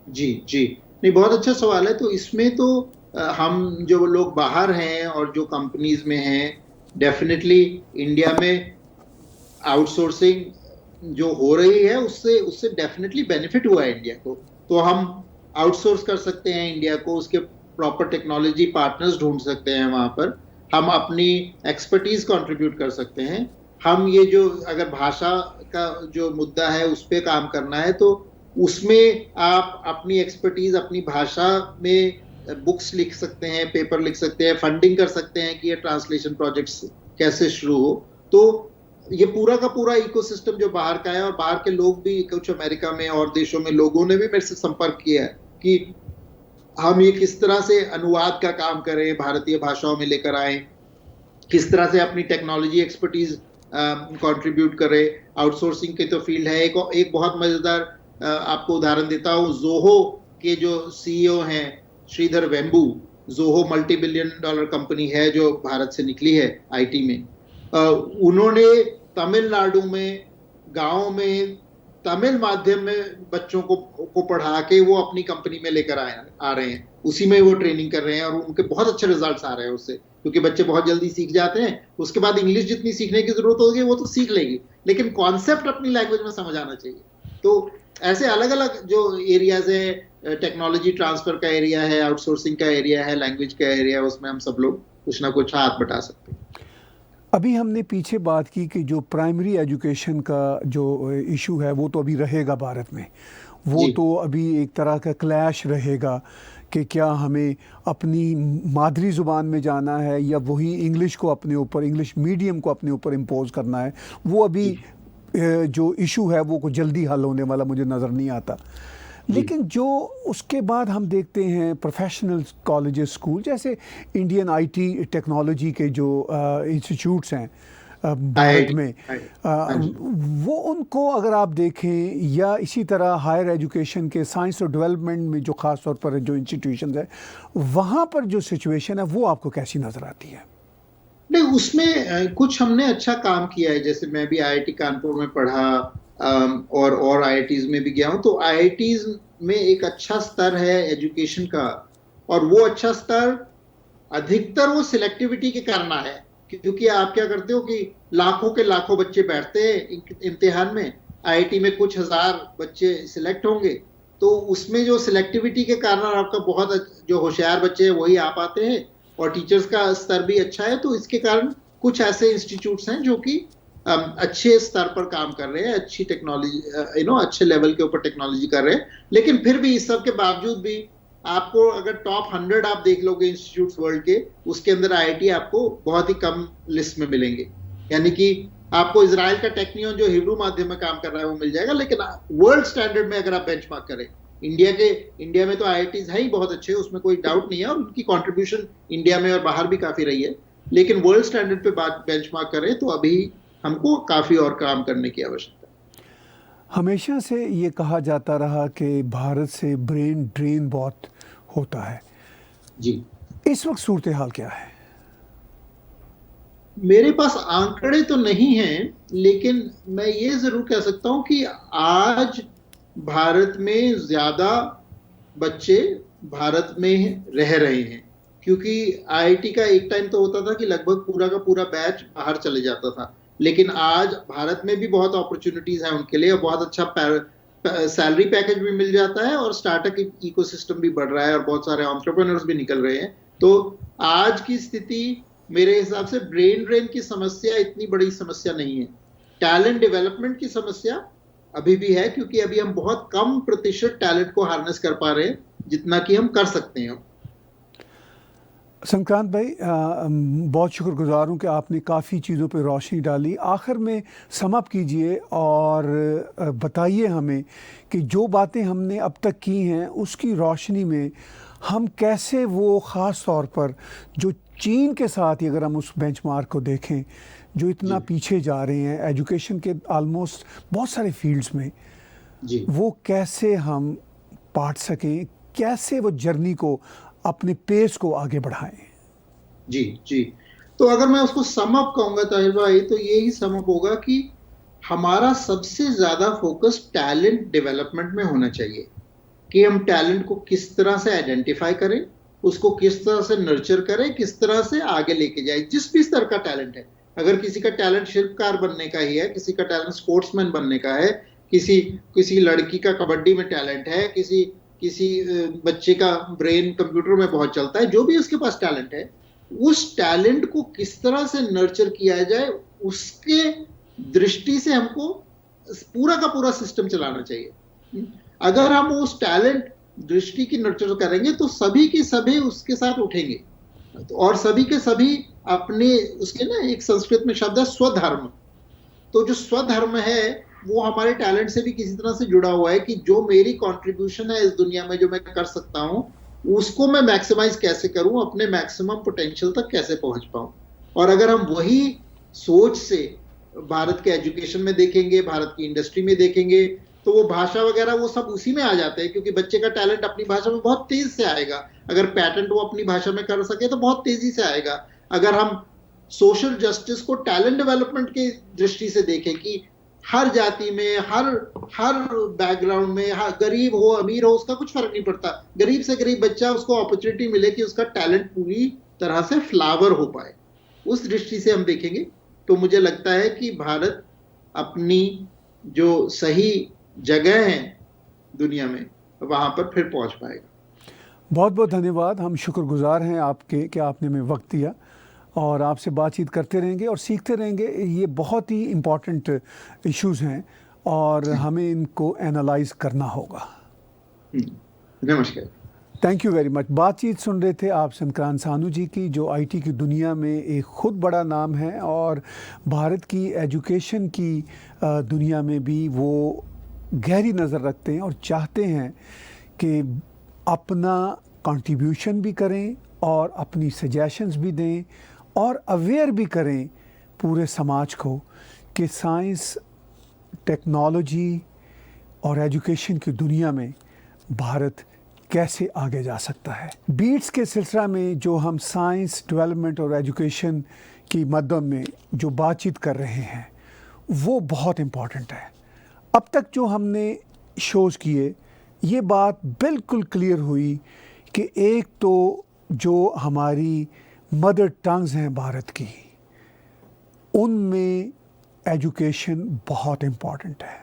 जी जी, नहीं, बहुत अच्छा सवाल है। तो इसमें तो हम जो लोग बाहर हैं और जो कंपनीज में हैं, डेफिनेटली इंडिया में आउटसोर्सिंग जो हो रही है उससे डेफिनेटली बेनिफिट हुआ है इंडिया को। तो हम आउटसोर्स कर सकते हैं इंडिया को, उसके प्रॉपर टेक्नोलॉजी पार्टनर्स ढूंढ सकते हैं वहां पर, हम अपनी एक्सपर्टीज कंट्रीब्यूट कर सकते हैं। हम ये जो अगर भाषा का जो मुद्दा है उस पर काम करना है, तो उसमें आप अपनी एक्सपर्टीज अपनी भाषा में बुक्स लिख सकते हैं, पेपर लिख सकते हैं, फंडिंग कर सकते हैं कि ये ट्रांसलेशन प्रोजेक्ट्स कैसे शुरू हो। तो ये पूरा का पूरा इकोसिस्टम जो बाहर का है, और बाहर के लोग भी, कुछ अमेरिका में और देशों में लोगों ने भी मेरे से संपर्क किया है कि हम ये किस तरह से अनुवाद का काम करें, भारतीय भाषाओं में लेकर आए, किस तरह से अपनी टेक्नोलॉजी एक्सपर्टीज कंट्रीब्यूट करें। आउटसोर्सिंग की तो फील्ड है। एक बहुत मजेदार आपको उदाहरण देता हूँ। जोहो के जो सीईओ हैं Sridhar Vembu, Zoho multi billion dollar company है जो भारत से निकली है आईटी में। उन्होंने तमिलनाडु में गांव में तमिल माध्यम में बच्चों को पढ़ा के वो अपनी कंपनी में लेकर आ रहे हैं। उसी में वो ट्रेनिंग कर रहे हैं और उनके बहुत अच्छे रिजल्ट्स आ रहे हैं उससे, क्योंकि बच्चे बहुत जल्दी सीख जाते हैं। उसके बाद इंग्लिश जितनी सीखने की जरूरत होगी वो तो सीख लेगी, लेकिन कॉन्सेप्ट अपनी लैंग्वेज में समझ आना चाहिए। तो ऐसे अलग अलग जो एरियाज है, टेक्नोलॉजी ट्रांसफर का एरिया है, आउटसोर्सिंग का एरिया है, लैंग्वेज का एरिया है, उसमें हम सब लोग कुछ ना कुछ हाथ बटा सकते हैं। अभी हमने पीछे बात की कि जो प्राइमरी एजुकेशन का जो इशू है वो तो अभी रहेगा भारत में, वो तो अभी एक तरह का क्लैश रहेगा कि क्या हमें अपनी मादरी ज़ुबान में जाना है या वही इंग्लिश को अपने ऊपर, इंग्लिश मीडियम को अपने ऊपर इम्पोज करना है। वो अभी जो इशू है वो कुछ जल्दी हल होने वाला मुझे नज़र नहीं आता। लेकिन जो उसके बाद हम देखते हैं प्रोफेशनल कॉलेजेस, स्कूल, जैसे इंडियन आईटी टेक्नोलॉजी के जो इंस्टीट्यूट्स हैं भारत में, वो उनको अगर आप देखें, या इसी तरह हायर एजुकेशन के साइंस और डेवलपमेंट में जो ख़ास तौर पर जो इंस्टीट्यूशन है, वहाँ पर जो सिचुएशन है वो आपको कैसी नज़र आती है? नहीं, उसमें कुछ हमने अच्छा काम किया है। जैसे मैं भी आईआईटी कानपुर में पढ़ा और आईआईटीज में भी गया हूं। तो आईआईटीज में एक अच्छा स्तर है एजुकेशन का, और वो अच्छा स्तर अधिकतर वो सिलेक्टिविटी के कारण आया है। क्योंकि आप क्या करते हो कि लाखों के लाखों बच्चे बैठते हैं इम्तिहान में, आईआईटी में कुछ हजार बच्चे सिलेक्ट होंगे, तो उसमें जो सिलेक्टिविटी के कारण आपका बहुत जो होशियार बच्चे हैं वही आ पाते हैं, और टीचर्स का स्तर भी अच्छा है। तो इसके कारण कुछ ऐसे इंस्टीट्यूट्स हैं जो कि अच्छे स्तर पर काम कर रहे हैं, अच्छी टेक्नोलॉजी अच्छे लेवल के ऊपर टेक्नोलॉजी कर रहे हैं। लेकिन फिर भी इस सब के बावजूद भी आपको अगर टॉप 100 आप देख लोगे इंस्टीट्यूट्स वर्ल्ड के, उसके अंदर आईआईटी आपको बहुत ही कम लिस्ट में मिलेंगे। यानी कि आपको इजराइल का टेक्नियन जो हिब्रू माध्यम में काम कर रहा है वो मिल जाएगा, लेकिन वर्ल्ड स्टैंडर्ड में अगर आप बेंचमार्क करें, इंडिया में तो आईआईटीज है ही बहुत अच्छे, उसमें कोई डाउट नहीं है, और उनकी कंट्रीब्यूशन इंडिया में और बाहर भी काफी रही है। लेकिन वर्ल्ड स्टैंडर्ड पे बात बेंचमार्क करें तो अभी हमको काफी और काम करने की आवश्यकता है। हमेशा से ये कहा जाता रहा कि भारत से ब्रेन ड्रेन बहुत होता है जी। इस वक्त सूरत हाल क्या है? मेरे पास आंकड़े तो नहीं हैं, लेकिन मैं ये जरूर कह सकता हूं कि आज भारत में ज्यादा बच्चे भारत में रह रहे हैं। क्योंकि आईआईटी का एक टाइम तो होता था कि लगभग पूरा का पूरा बैच बाहर चले जाता था, लेकिन आज भारत में भी बहुत अपॉर्चुनिटीज हैं उनके लिए, बहुत अच्छा सैलरी पैकेज भी मिल जाता है, और स्टार्टअप इकोसिस्टम भी बढ़ रहा है, और बहुत सारे एंटरप्रेन्योर्स भी निकल रहे हैं। तो आज की स्थिति मेरे हिसाब से ब्रेन ड्रेन की समस्या इतनी बड़ी समस्या नहीं है। टैलेंट डेवलपमेंट की समस्या अभी भी है, क्योंकि अभी हम बहुत कम प्रतिशत टैलेंट को हार्नेस कर पा रहे हैं जितना कि हम कर सकते हैं। संक्रांत भाई, बहुत शुक्रगुजार हूँ कि आपने काफ़ी चीज़ों पे रोशनी डाली। आखिर में सम अप कीजिए और बताइए हमें कि जो बातें हमने अब तक की हैं उसकी रोशनी में हम कैसे वो ख़ास तौर पर जो चीन के साथ ही अगर हम उस बेंचमार्क को देखें जो इतना पीछे जा रहे हैं एजुकेशन के ऑलमोस्ट बहुत सारे फील्ड्स में जी, वो कैसे हम पाट सकें, कैसे वो जर्नी को अपने पेस को आगे बढ़ाएं। जी जी। तो अगर मैं उसको सम अप कहूंगा ताहिर भाई, तो यही सम अप होगा कि हमारा सबसे ज्यादा फोकस टैलेंट डेवलपमेंट में होना चाहिए, कि हम टैलेंट को किस तरह से आइडेंटिफाई करें, उसको किस तरह से नर्चर करें, किस तरह से आगे लेके जाए। जिस भी स्तर का टैलेंट है, अगर किसी का टैलेंट शिल्पकार बनने का ही है, किसी का टैलेंट स्पोर्ट्समैन बनने का है, किसी लड़की का कबड्डी में टैलेंट है, किसी बच्चे का ब्रेन कंप्यूटर में बहुत चलता है, जो भी उसके पास टैलेंट है, उस टैलेंट को किस तरह से नर्चर किया जाए, उसके दृष्टि से हमको पूरा का पूरा सिस्टम चलाना चाहिए। अगर हम उस टैलेंट दृष्टि की नर्चर करेंगे तो सभी के सभी उसके साथ उठेंगे, और सभी के सभी अपने, उसके ना एक संस्कृत में शब्द है स्वधर्म, तो जो स्वधर्म है वो हमारे टैलेंट से भी किसी तरह से जुड़ा हुआ है कि जो मेरी कंट्रीब्यूशन है इस दुनिया में जो मैं कर सकता हूं उसको मैं मैक्सिमाइज कैसे करूं, अपने मैक्सिमम पोटेंशियल तक कैसे पहुंच पाऊं। और अगर हम वही सोच से भारत के एजुकेशन में देखेंगे, भारत की इंडस्ट्री में देखेंगे, तो वो भाषा वगैरह वो सब उसी में आ जाते हैं, क्योंकि बच्चे का टैलेंट अपनी भाषा में बहुत तेज से आएगा। अगर पैटेंट वो अपनी भाषा में कर सके तो बहुत तेजी से आएगा। अगर हम सोशल जस्टिस को टैलेंट डेवलपमेंट की दृष्टि से देखें कि हर जाति में, हर हर बैकग्राउंड में, हर गरीब हो अमीर हो उसका कुछ फर्क नहीं पड़ता, गरीब से गरीब बच्चा उसको अपॉर्चुनिटी मिले कि उसका टैलेंट पूरी तरह से फ्लावर हो पाए, उस दृष्टि से हम देखेंगे तो मुझे लगता है कि भारत अपनी जो सही जगह है दुनिया में वहां पर फिर पहुंच पाएगा। बहुत बहुत धन्यवाद। हम शुक्रगुजार हैं आपके कि आपने हमें वक्त दिया, और आपसे बातचीत करते रहेंगे और सीखते रहेंगे। ये बहुत ही इम्पॉर्टेंट इश्यूज़ हैं और हमें इनको एनालाइज करना होगा। नमस्कार। Thank you very much. बातचीत सुन रहे थे आप संक्रांत सानू जी की, जो आईटी की दुनिया में एक ख़ुद बड़ा नाम है और भारत की एजुकेशन की दुनिया में भी वो गहरी नज़र रखते हैं और चाहते हैं कि अपना कंट्रीब्यूशन भी करें और अपनी सजेशंस भी दें और अवेयर भी करें पूरे समाज को कि साइंस, टेक्नोलॉजी और एजुकेशन की दुनिया में भारत कैसे आगे जा सकता है। बीट्स के सिलसिला में जो हम साइंस, डेवलपमेंट और एजुकेशन की मद्दम में जो बातचीत कर रहे हैं वो बहुत इम्पॉर्टेंट है। अब तक जो हमने शोज़ किए, ये बात बिल्कुल क्लियर हुई कि एक तो जो हमारी मदर टंग्स हैं भारत की, उनमें एजुकेशन बहुत इम्पॉर्टेंट है।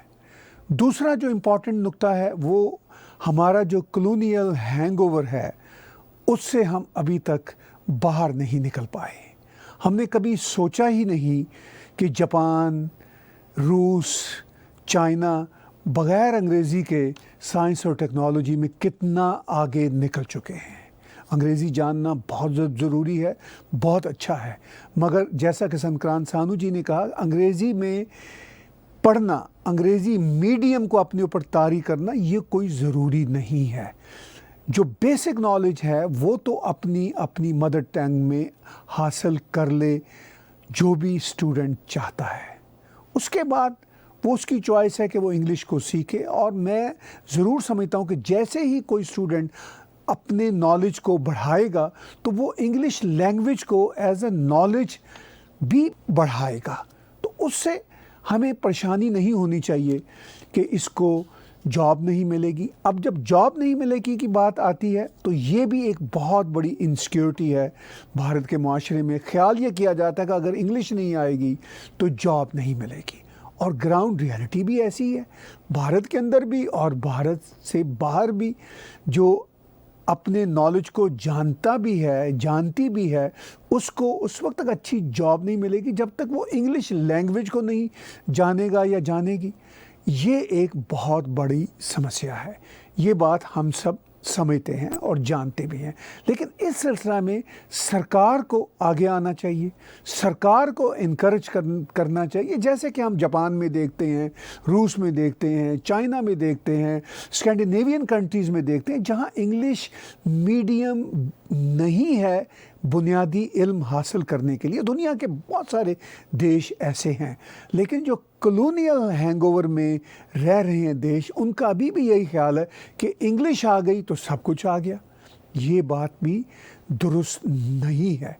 दूसरा जो इम्पॉर्टेंट नुक्ता है वो हमारा जो कॉलोनियल हैंगओवर है, उससे हम अभी तक बाहर नहीं निकल पाए। हमने कभी सोचा ही नहीं कि जापान, रूस, चाइना बग़ैर अंग्रेज़ी के साइंस और टेक्नोलॉजी में कितना आगे निकल चुके हैं। अंग्रेज़ी जानना बहुत ज़रूरी है, बहुत अच्छा है, मगर जैसा कि संक्रांत सानू जी ने कहा, अंग्रेज़ी में पढ़ना, अंग्रेज़ी मीडियम को अपने ऊपर तारी करना, ये कोई ज़रूरी नहीं है। जो बेसिक नॉलेज है वो तो अपनी अपनी मदर टंग में हासिल कर ले जो भी स्टूडेंट चाहता है। उसके बाद वो उसकी चॉइस है कि वो इंग्लिश को सीखे। और मैं ज़रूर समझता हूँ कि जैसे ही कोई स्टूडेंट अपने नॉलेज को बढ़ाएगा तो वो इंग्लिश लैंग्वेज को एज ए नॉलेज भी बढ़ाएगा। तो उससे हमें परेशानी नहीं होनी चाहिए कि इसको जॉब नहीं मिलेगी। अब जब जॉब नहीं मिलेगी की बात आती है तो ये भी एक बहुत बड़ी इनसिक्योरिटी है भारत के माशरे में। ख्याल ये किया जाता है कि अगर इंग्लिश नहीं आएगी तो जॉब नहीं मिलेगी, और ग्राउंड रियलिटी भी ऐसी है भारत के अंदर भी और भारत से बाहर भी। जो अपने नॉलेज को जानता भी है, जानती भी है, उसको उस वक्त तक अच्छी जॉब नहीं मिलेगी जब तक वो इंग्लिश लैंग्वेज को नहीं जानेगा या जानेगी। ये एक बहुत बड़ी समस्या है। ये बात हम सब समझते हैं और जानते भी हैं, लेकिन इस सिलसिला में सरकार को आगे आना चाहिए, सरकार को इनकरेज करना चाहिए। जैसे कि हम जापान में देखते हैं, रूस में देखते हैं, चाइना में देखते हैं, स्कैंडिनेवियन कंट्रीज़ में देखते हैं, जहां इंग्लिश मीडियम नहीं है बुनियादी इल्म हासिल करने के लिए। दुनिया के बहुत सारे देश ऐसे हैं, लेकिन जो कॉलोनियल हैंगओवर में रह रहे हैं देश, उनका अभी भी यही ख्याल है कि इंग्लिश आ गई तो सब कुछ आ गया। ये बात भी दुरुस्त नहीं है।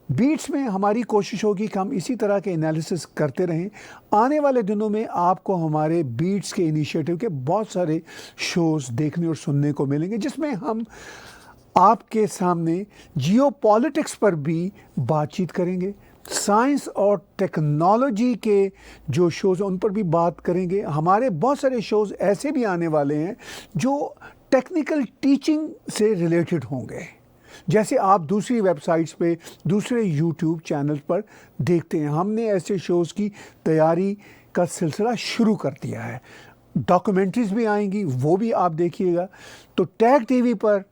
बीट्स में हमारी कोशिश होगी कि हम इसी तरह के एनालिसिस करते रहें। आने वाले दिनों में आपको हमारे बीट्स के इनिशिएटिव के बहुत सारे शोज़ देखने और सुनने को मिलेंगे, जिसमें हम आपके सामने जियोपॉलिटिक्स पर भी बातचीत करेंगे, साइंस और टेक्नोलॉजी के जो शोज़ उन पर भी बात करेंगे। हमारे बहुत सारे शोज़ ऐसे भी आने वाले हैं जो टेक्निकल टीचिंग से रिलेटेड होंगे, जैसे आप दूसरी वेबसाइट्स पे, दूसरे यूट्यूब चैनल पर देखते हैं। हमने ऐसे शोज़ की तैयारी का सिलसिला शुरू कर दिया है। डॉक्यूमेंट्रीज भी आएंगी, वो भी आप देखिएगा। तो टैग टीवी पर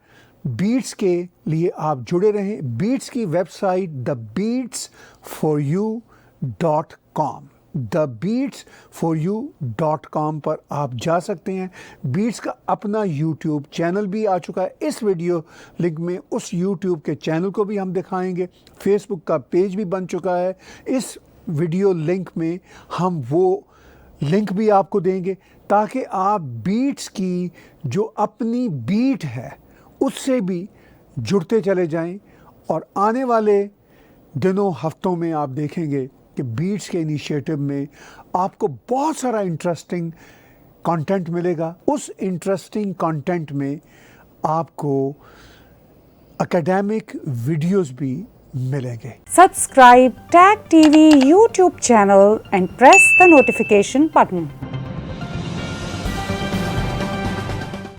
बीट्स के लिए आप जुड़े रहें। बीट्स की वेबसाइट thebeatsforyou.com, thebeatsforyou.com पर आप जा सकते हैं। बीट्स का अपना यूट्यूब चैनल भी आ चुका है। इस वीडियो लिंक में उस यूट्यूब के चैनल को भी हम दिखाएंगे। फेसबुक का पेज भी बन चुका है। इस वीडियो लिंक में हम वो लिंक भी आपको देंगे ताकि आप बीट्स की जो अपनी बीट है उससे भी जुड़ते चले जाएं। और आने वाले दिनों हफ्तों में आप देखेंगे कि बीट्स के इनिशिएटिव में आपको बहुत सारा इंटरेस्टिंग कंटेंट मिलेगा। उस इंटरेस्टिंग कंटेंट में आपको एकेडमिक वीडियोस भी मिलेंगे। Subscribe Tag TV YouTube channel and press the notification button.